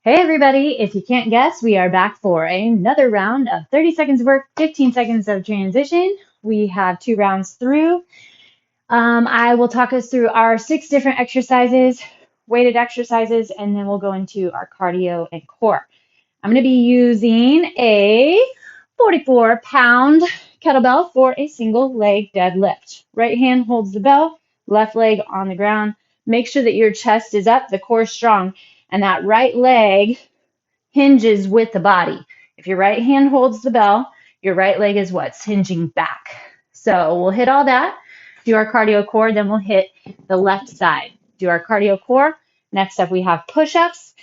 Hey everybody, if you can't guess, we are back for another round of 30 seconds of work, 15 seconds of transition. We have 2 rounds through. I will talk us through our 6 different exercises, weighted exercises, and then we'll go into our cardio and core. I'm going to be using a 44-pound kettlebell for a single leg deadlift. Right hand holds the bell, left leg on the ground. Make sure that your chest is up, the core is strong, and that right leg hinges with the body. If your right hand holds the bell, your right leg is what's hinging back. So we'll hit all that, do our cardio core, then we'll hit the left side. Do our cardio core. Next up, we have push-ups.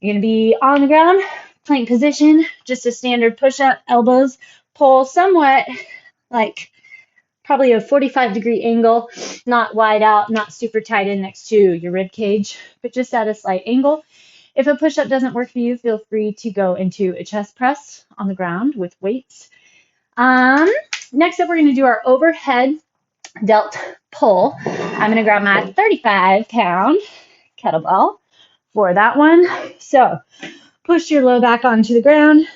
You're going to be on the ground, plank position, just a standard push-up, elbows pull somewhat like probably a 45-degree angle, not wide out, not super tight in next to your rib cage, but just at a slight angle. If a push-up doesn't work for you, feel free to go into a chest press on the ground with weights. Next up, we're going to do our overhead delt pull. I'm going to grab my 35-pound kettlebell for that one. So push your low back onto the ground.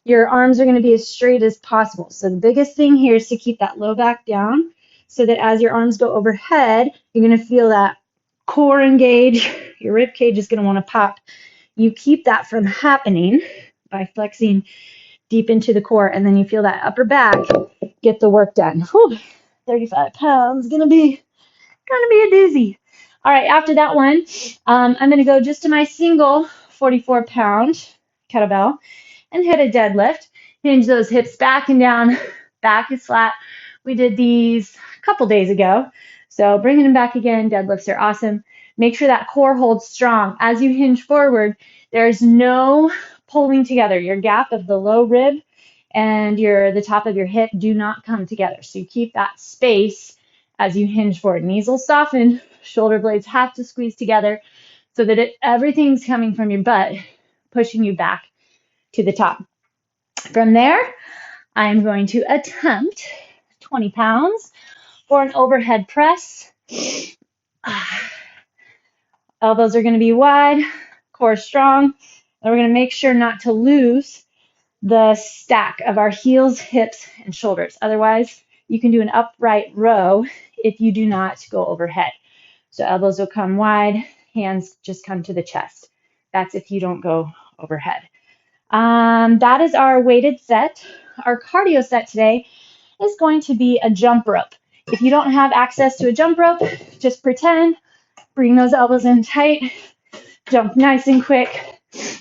Your arms are going to be as straight as possible. So the biggest thing here is to keep that low back down so that as your arms go overhead, you're going to feel that core engage. Your rib cage is going to want to pop. You keep that from happening by flexing deep into the core, and then you feel that upper back get the work done. Whew, 35 pounds, gonna be a doozy. All right, after that one, I'm gonna go just to my single 44-pound kettlebell and hit a deadlift. Hinge those hips back and down, back is flat. We did these a couple days ago, so bringing them back again. Deadlifts are awesome. Make sure that core holds strong. As you hinge forward, there's no pulling together. Your gap of the low rib and the top of your hip do not come together. So you keep that space as you hinge forward. Knees will soften, shoulder blades have to squeeze together so that everything's coming from your butt, pushing you back to the top. From there, I'm going to attempt 20 pounds for an overhead press. Elbows are going to be wide, core strong, and we're going to make sure not to lose the stack of our heels, hips, and shoulders. Otherwise, you can do an upright row if you do not go overhead. So elbows will come wide, hands just come to the chest. That's if you don't go overhead. That is our weighted set. Our cardio set today is going to be a jump rope. If you don't have access to a jump rope, just pretend, bring those elbows in tight, jump nice and quick.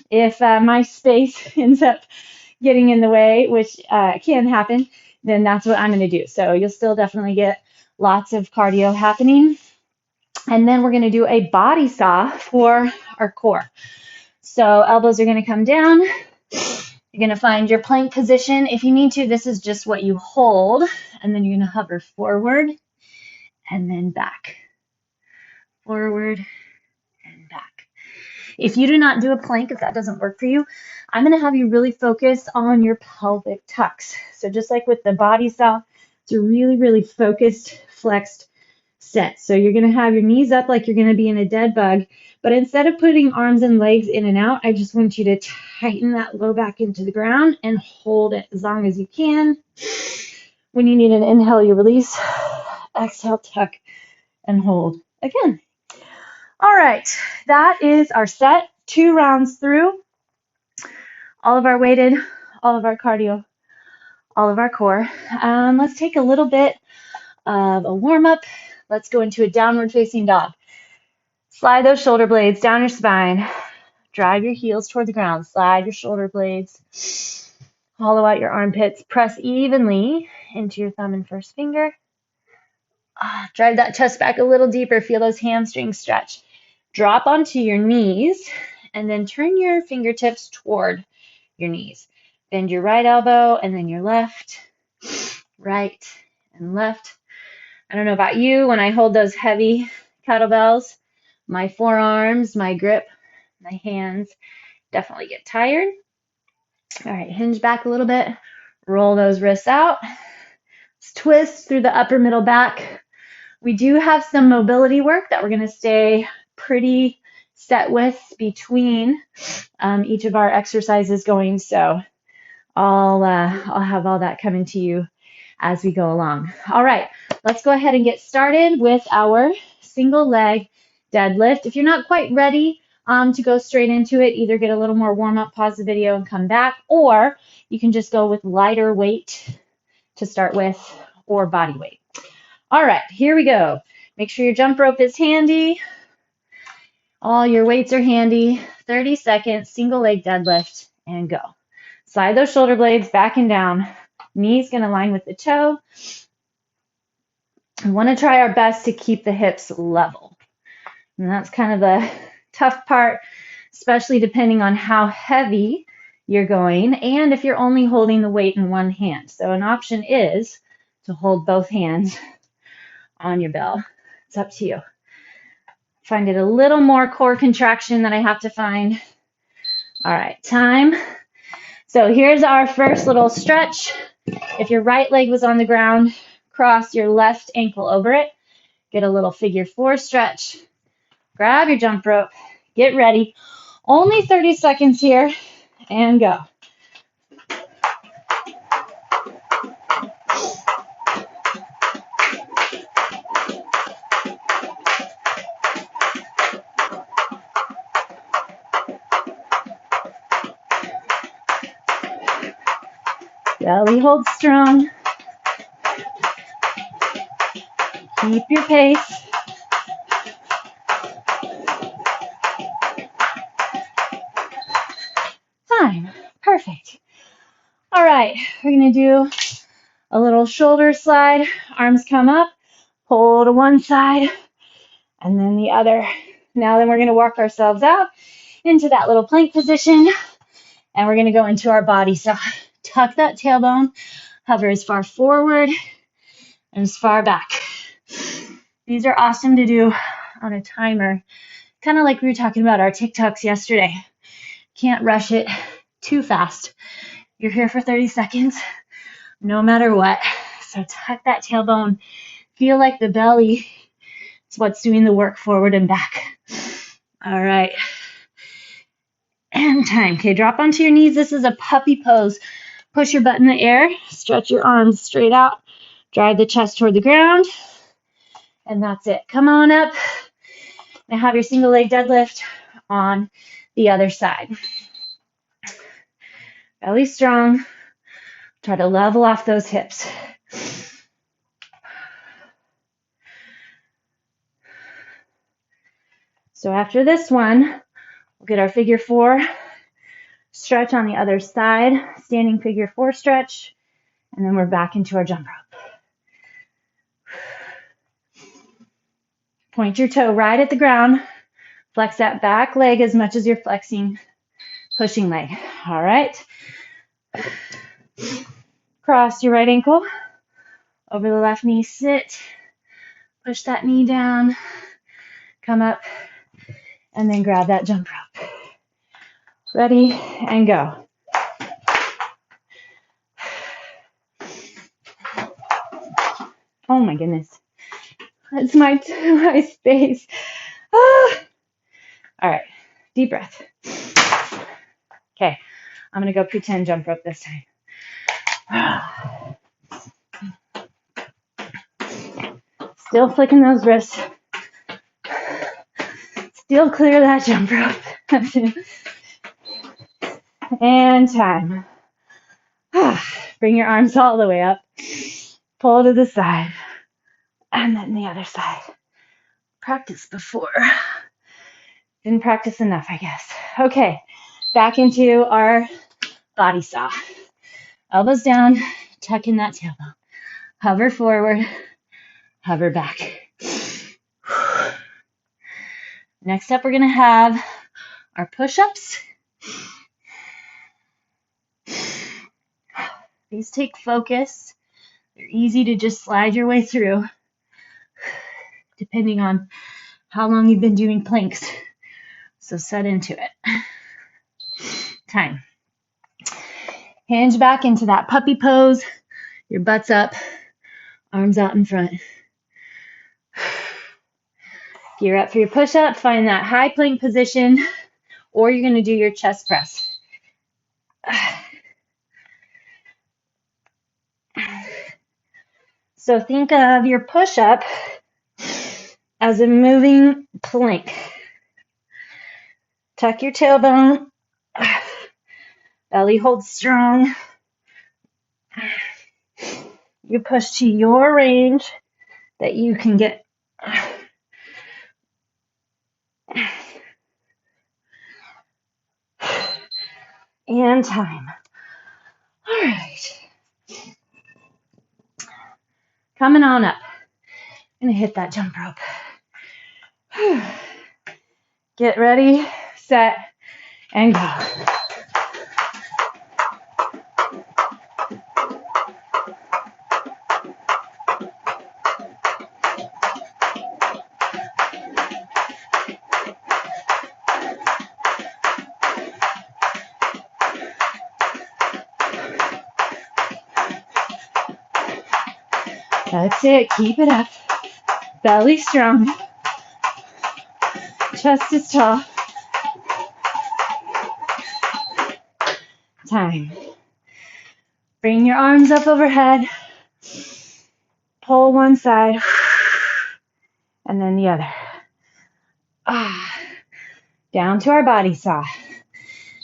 If my space ends up getting in the way, which can happen, then that's what I'm going to do. So you'll still definitely get lots of cardio happening. And then we're going to do a body saw for our core. So elbows are going to come down. You're going to find your plank position. If you need to, this is just what you hold. And then you're going to hover forward and then back. Forward and back. If you do not do a plank, if that doesn't work for you, I'm going to have you really focus on your pelvic tucks. So just like with the body saw, it's a really, really focused, flexed set. So you're going to have your knees up like you're going to be in a dead bug. But instead of putting arms and legs in and out, I just want you to tighten that low back into the ground and hold it as long as you can. When you need an inhale, you release. Exhale, tuck, and hold again. All right, that is our set. 2 rounds through. All of our weighted, all of our cardio, all of our core. Let's take a little bit of a warm-up. Let's go into a downward facing dog. Slide those shoulder blades down your spine. Drive your heels toward the ground. Slide your shoulder blades. Hollow out your armpits. Press evenly into your thumb and first finger. Drive that chest back a little deeper. Feel those hamstrings stretch. Drop onto your knees and then turn your fingertips toward your knees. Bend your right elbow and then your left, right, and left. I don't know about you, when I hold those heavy kettlebells, my forearms, my grip, my hands definitely get tired. All right, hinge back a little bit. Roll those wrists out. Let's twist through the upper middle back. We do have some mobility work that we're going to stay pretty set widths between each of our exercises going. So I'll have all that coming to you as we go along. All right, let's go ahead and get started with our single leg deadlift. If you're not quite ready to go straight into it, either get a little more warm up, pause the video and come back, or you can just go with lighter weight to start with, or body weight. All right, here we go. Make sure your jump rope is handy. All your weights are handy. 30 seconds, single leg deadlift, and go. Slide those shoulder blades back and down. Knees going to line with the toe. We want to try our best to keep the hips level. And that's kind of the tough part, especially depending on how heavy you're going and if you're only holding the weight in one hand. So an option is to hold both hands on your bell. It's up to you. Find it a little more core contraction that I have to find. All right, time. So here's our first little stretch. If your right leg was on the ground, cross your left ankle over it. Get a little figure 4 stretch. Grab your jump rope. Get ready. Only 30 seconds here, and go. Belly hold strong. Keep your pace. Fine. Perfect. All right, we're going to do a little shoulder slide. Arms come up, pull to one side, and then the other. Now then we're going to walk ourselves out into that little plank position, and we're going to go into our body. So tuck that tailbone, hover as far forward and as far back. These are awesome to do on a timer, kind of like we were talking about our TikToks yesterday. Can't rush it too fast. You're here for 30 seconds, no matter what. So tuck that tailbone. Feel like the belly is what's doing the work forward and back. All right. And time. Okay, drop onto your knees. This is a puppy pose. Push your butt in the air. Stretch your arms straight out. Drive the chest toward the ground. And that's it. Come on up. Now have your single leg deadlift on the other side. Belly strong. Try to level off those hips. So after this one, we'll get our figure 4 stretch on the other side, standing figure 4 stretch, and then we're back into our jump rope. Point your toe right at the ground. Flex that back leg as much as you're flexing pushing leg. All right. Cross your right ankle over the left knee, sit. Push that knee down. Come up and then grab that jump rope. Ready and go. Oh my goodness. That's my space. Ah. All right, deep breath. Okay, I'm gonna go pretend jump rope this time. Still flicking those wrists. Still clear that jump rope. And time. Bring your arms all the way up. Pull to the side. And then the other side. Practice before. Didn't practice enough, I guess. Okay, back into our body saw. Elbows down, tuck in that tailbone. Hover forward, hover back. Next up, we're going to have our push-ups. These take focus. They're easy to just slide your way through, depending on how long you've been doing planks. So set into it. Time. Hinge back into that puppy pose. Your butt's up, arms out in front. If you're up for your push-up, find that high plank position, or you're going to do your chest press. So think of your push-up as a moving plank. Tuck your tailbone. Belly holds strong. You push to your range that you can get. And time. All right. Coming on up. I'm going to hit that jump rope. Get ready, set, and go. That's it. Keep it up. Belly strong. Chest is tall. Time. Bring your arms up overhead. Pull one side. And then the other. Down to our body saw.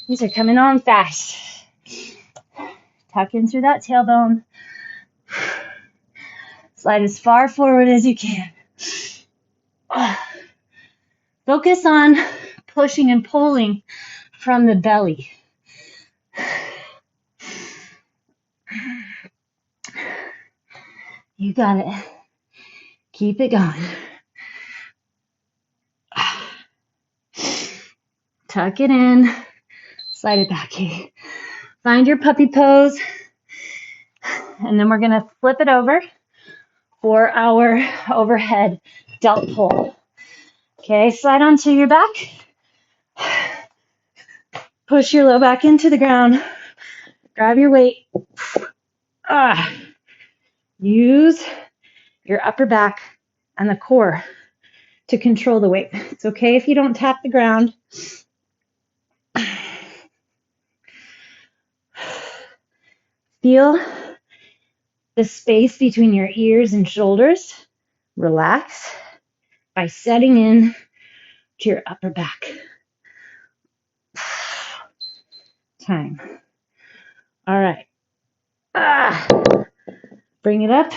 These are coming on fast. Tuck in through that tailbone. Slide as far forward as you can. Focus on pushing and pulling from the belly. You got it. Keep it going. Tuck it in. Slide it back. Okay. Find your puppy pose. And then we're going to flip it over for our overhead delt pull. Okay, slide onto your back. Push your low back into the ground. Grab your weight. Use your upper back and the core to control the weight. It's okay if you don't tap the ground. Feel the space between your ears and shoulders. Relax by setting in to your upper back. Time. All right. Bring it up.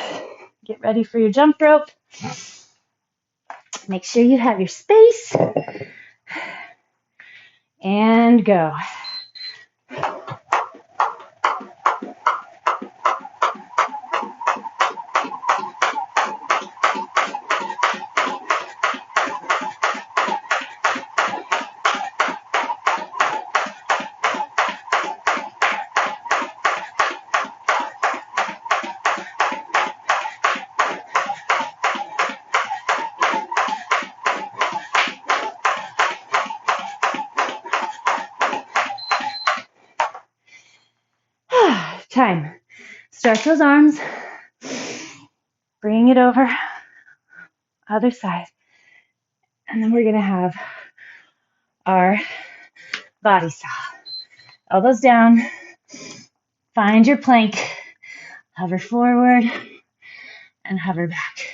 Get ready for your jump rope. Make sure you have your space. And go. Time. Stretch those arms. Bring it over. Other side. And then we're going to have our body saw. Elbows down. Find your plank. Hover forward and hover back.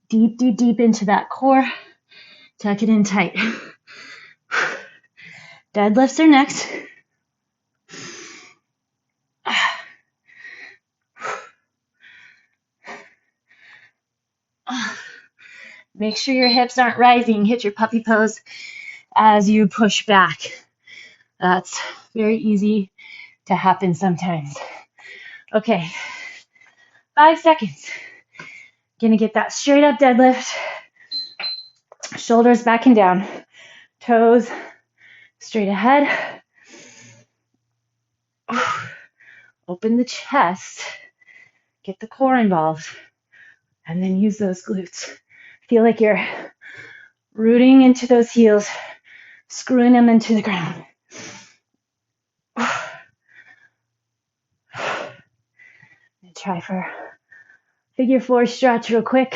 Deep, deep, deep into that core. Tuck it in tight. Deadlifts are next. Make sure your hips aren't rising. Hit your puppy pose as you push back. That's very easy to happen sometimes. Okay, 5 seconds. Gonna get that straight up deadlift. Shoulders back and down. Toes straight ahead. Open the chest. Get the core involved. And then use those glutes. Feel like you're rooting into those heels, screwing them into the ground. try for figure 4 stretch real quick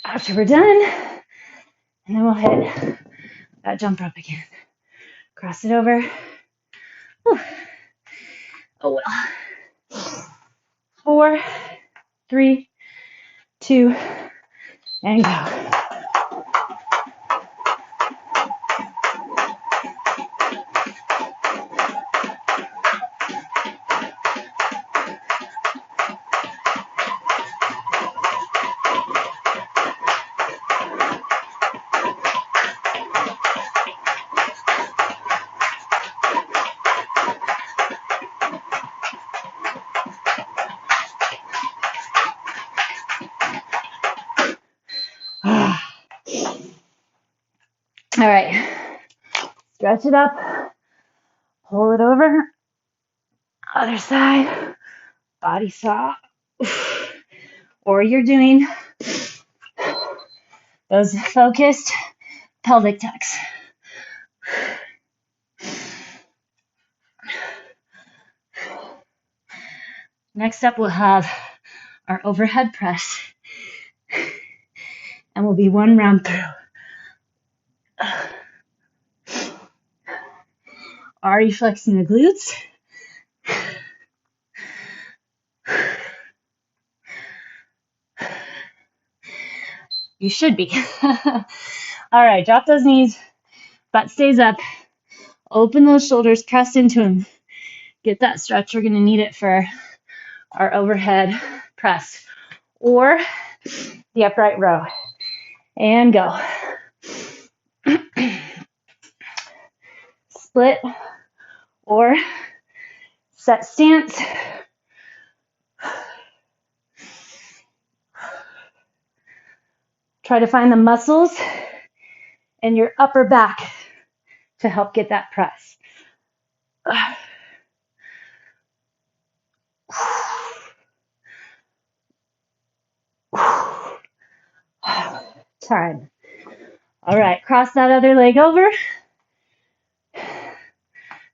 after we're done, and then we'll hit that jump rope again. Cross it over. Whew. Oh well. 4, 3, 2, and go. All right, stretch it up, pull it over, other side, body saw, or you're doing those focused pelvic tucks. Next up, we'll have our overhead press, and we'll be 1 round through. Are you flexing the glutes? You should be. All right, drop those knees, butt stays up, open those shoulders, press into them. Get that stretch. We're going to need it for our overhead press or the upright row. And go. Split or set stance. Try to find the muscles in your upper back to help get that press. Time. All right, cross that other leg over.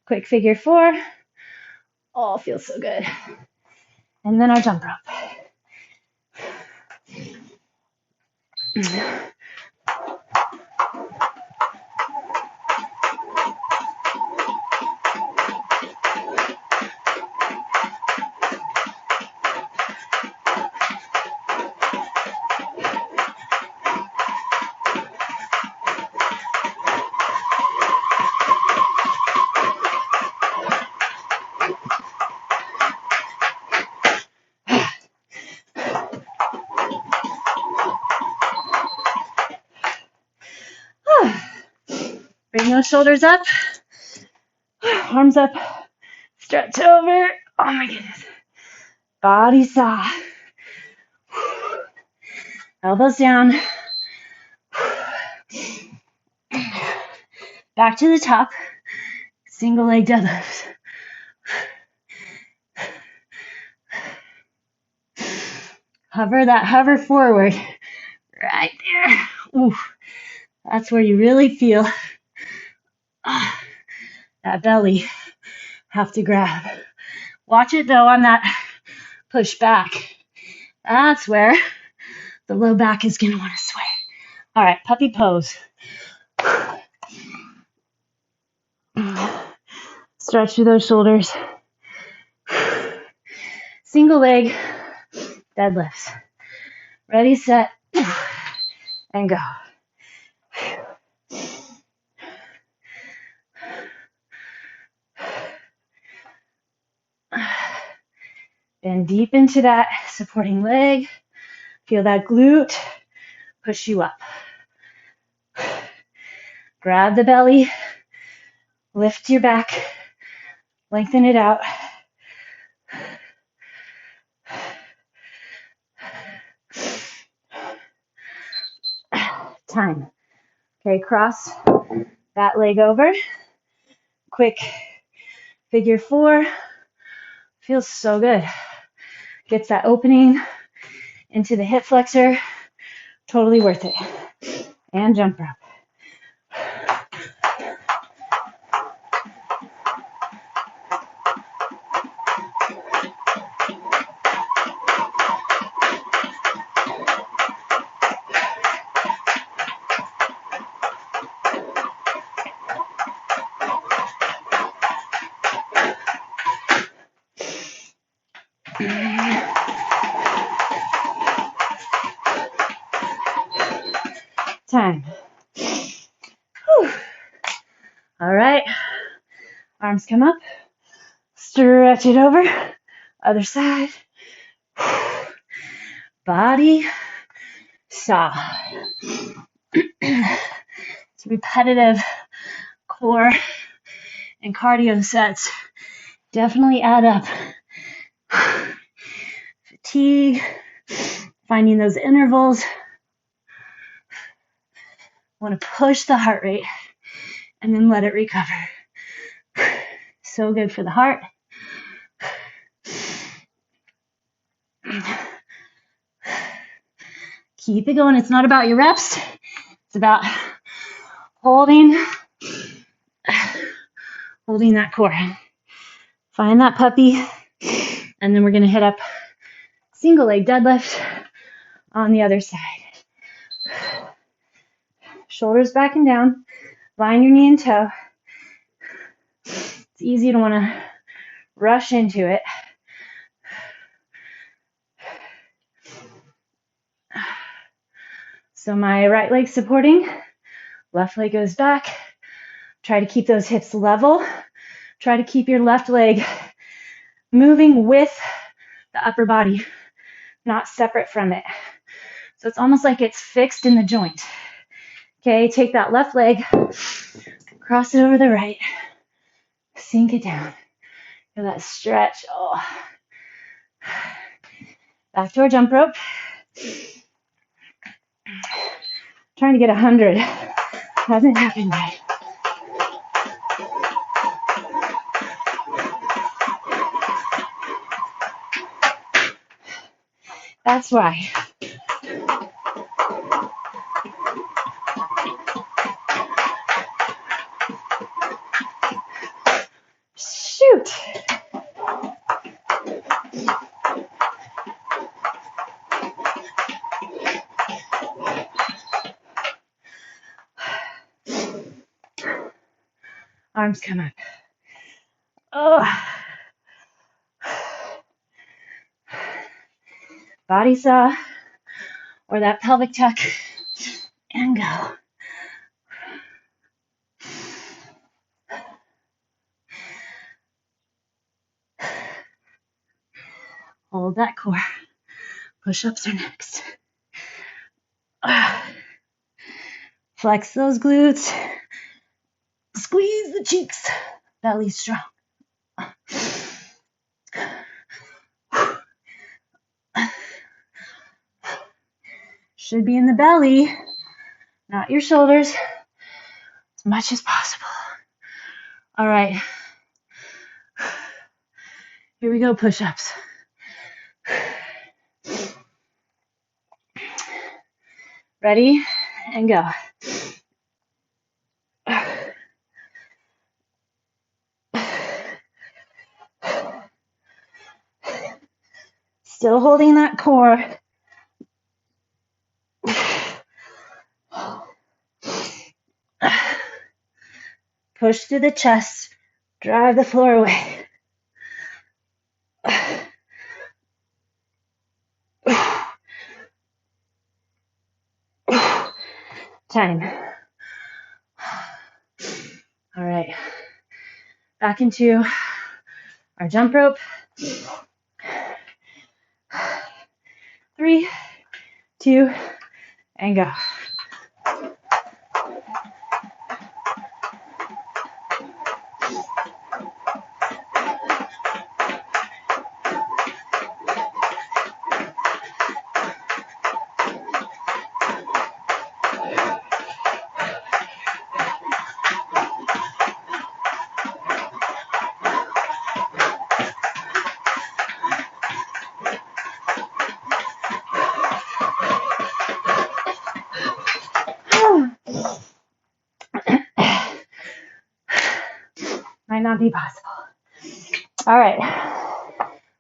Quick figure 4. Oh, feels so good. And then our jump rope. Bring those shoulders up, arms up, stretch over. Oh my goodness. Body saw. Elbows down. Back to the top. Single leg deadlift. Hover forward. Right there. Ooh, that's where you really feel that belly have to grab. Watch it though on that push back. That's where the low back is going to want to sway. All right, puppy pose. Stretch through those shoulders. Single leg deadlifts. Ready, set, and go. Bend deep into that supporting leg. Feel that glute push you up. Grab the belly. Lift your back. Lengthen it out. Time. Okay, cross that leg over. Quick figure 4. Feels so good. Gets that opening into the hip flexor. Totally worth it. And jump rope. time. Whew. All right, arms come up, stretch it over, other side, body, saw. It's repetitive core and cardio sets definitely add up. Fatigue, finding those intervals. Want to push the heart rate and then let it recover. So good for the heart. Keep it going. It's not about your reps. It's about holding that core. Find that puppy, and then we're going to hit up single leg deadlift on the other side. Shoulders back and down. Line your knee and toe. It's easy to want to rush into it. So my right leg supporting, left leg goes back. Try to keep those hips level. Try to keep your left leg moving with the upper body, not separate from it. So it's almost like it's fixed in the joint. Okay, take that left leg, cross it over the right, sink it down. Feel that stretch. Oh. Back to our jump rope. Trying to get 100. Hasn't happened yet. That's why. Shoot. Arms come up. Oh. Body saw or that pelvic tuck and go. Hold that core. Push-ups are next. Flex those glutes. Squeeze the cheeks. Belly strong. Should be in the belly, not your shoulders, as much as possible. All right. Here we go, push-ups. Ready and go. Still holding that core. Push through the chest. Drive the floor away. Time. All right. Back into our jump rope. 3, 2, and go. Might not be possible. All right.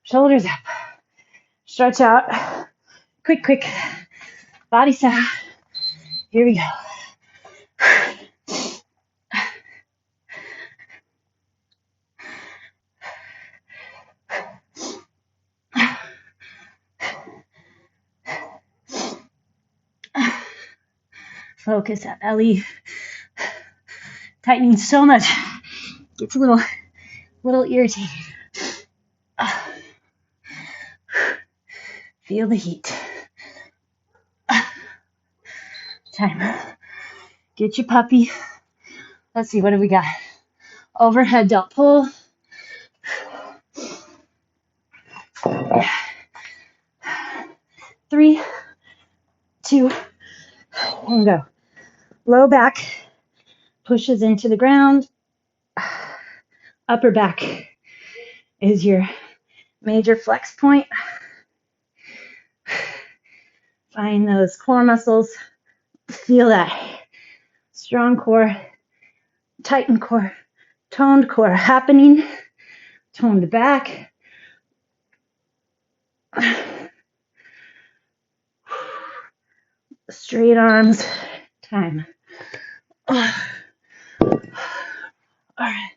Shoulders up. Stretch out. Quick. Body side. Here we go. Focus that belly. Tightening so much. Gets a little irritating. Feel the heat. Time. Get your puppy. Let's see, what do we got? Overhead delt pull. 3, 2, and go. Low back pushes into the ground. Upper back is your major flex point. Find those core muscles. Feel that strong core, tightened core, toned core happening. Toned back. Straight arms. Time. All right.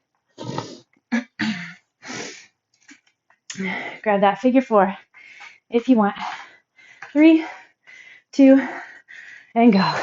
Grab that figure 4 if you want. 3, 2, and go.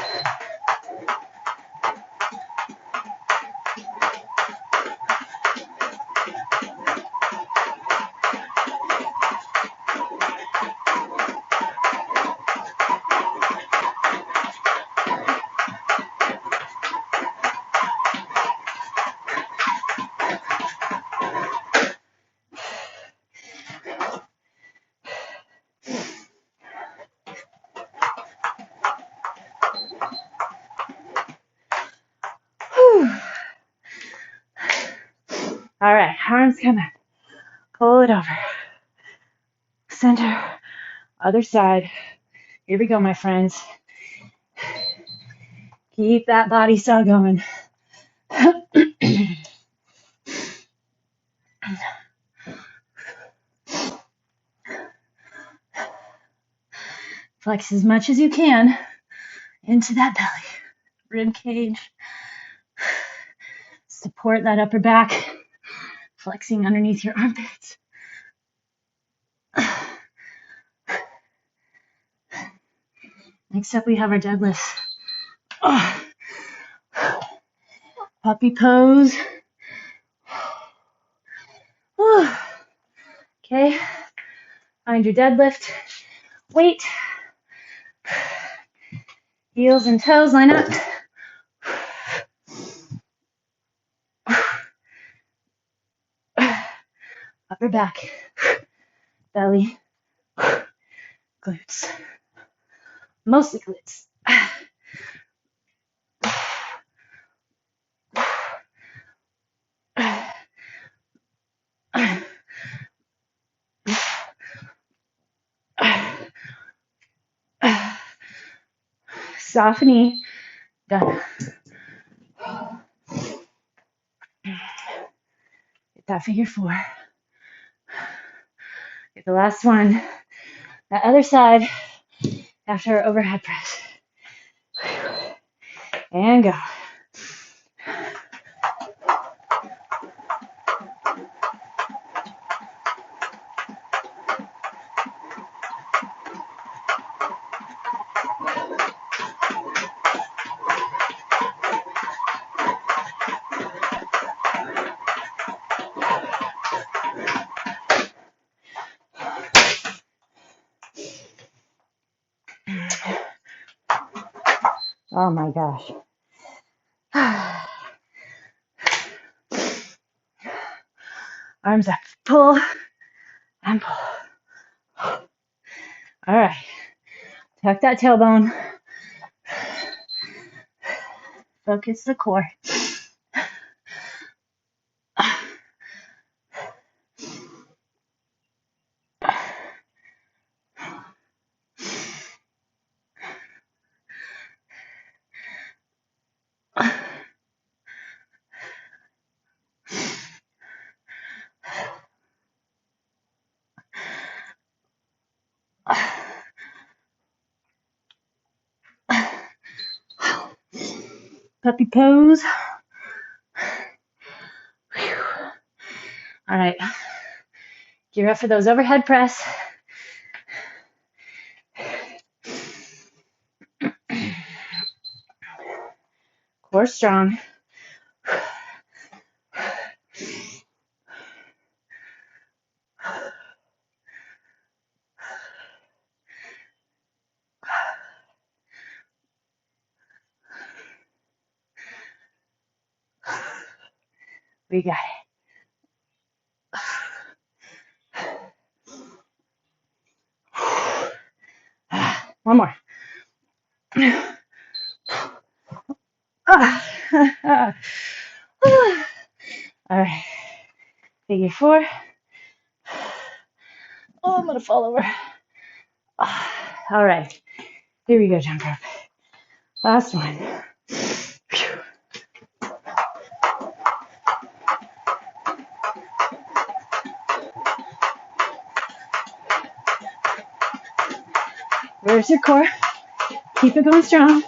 All right, arms come up. Pull it over. Center. Other side. Here we go, my friends. Keep that body saw going. Flex as much as you can into that belly. Rib cage. Support that upper back. Flexing underneath your armpits. Next up, we have our deadlifts. Puppy pose. Okay. Find your deadlift. Weight. Heels and toes line up. Upper back. Belly. Glutes. Mostly glutes. Softening. Done. Get that figure 4. Get the last one. That other side after our overhead press. And go. Oh my gosh. Arms up. Pull and pull. All right. Tuck that tailbone. Focus the core. Puppy pose. All right. Gear up for those overhead press. Core strong. We got it. One more. All right. Figure 4. Oh, I'm going to fall over. All right. Here we go, jump rope. Last one. Where's your core? Keep it going strong.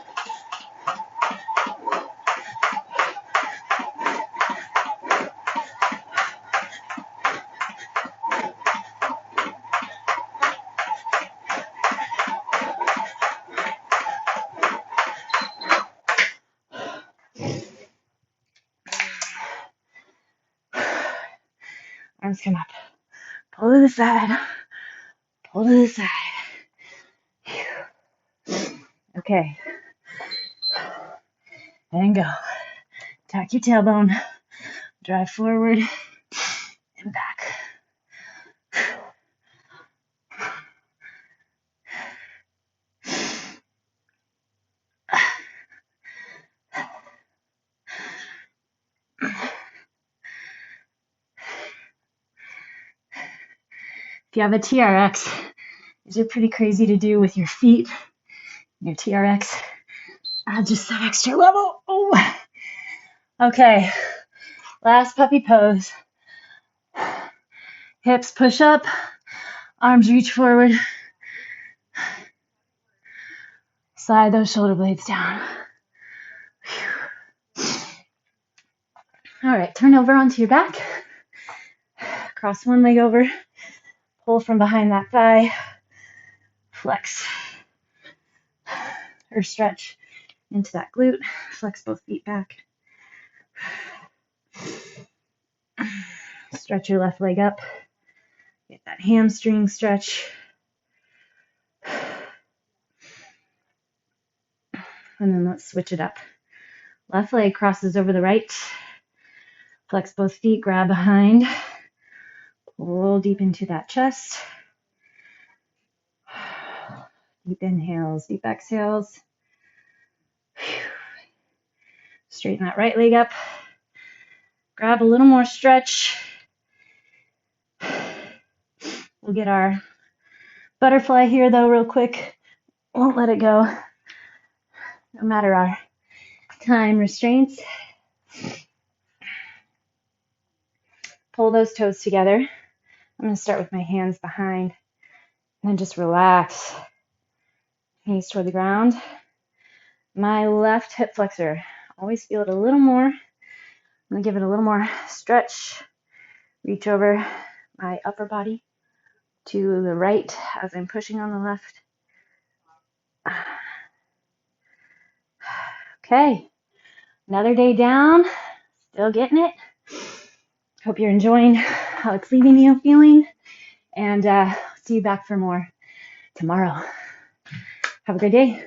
Arms come up. Pull to the side. Pull to the side. Okay. And go. Tuck your tailbone. Drive forward and back. If you have a TRX, these are pretty crazy to do with your feet. Your TRX adds just that extra level. Oh. Okay, last puppy pose. Hips push up, arms reach forward. Slide those shoulder blades down. All right, turn over onto your back. Cross one leg over. Pull from behind that thigh. Flex or stretch into that glute. Flex both feet back. Stretch your left leg up. Get that hamstring stretch. And then let's switch it up. Left leg crosses over the right. Flex both feet, grab behind. Pull deep into that chest. Deep inhales, deep exhales. Straighten that right leg up. Grab a little more stretch. We'll get our butterfly here though real quick. Won't let it go. No matter our time restraints. Pull those toes together. I'm going to start with my hands behind and then just relax. Knees toward the ground. My left hip flexor. Always feel it a little more. I'm going to give it a little more stretch. Reach over my upper body to the right as I'm pushing on the left. Okay, another day down. Still getting it. Hope you're enjoying how it's leaving you feeling. And see you back for more tomorrow. Have a great day.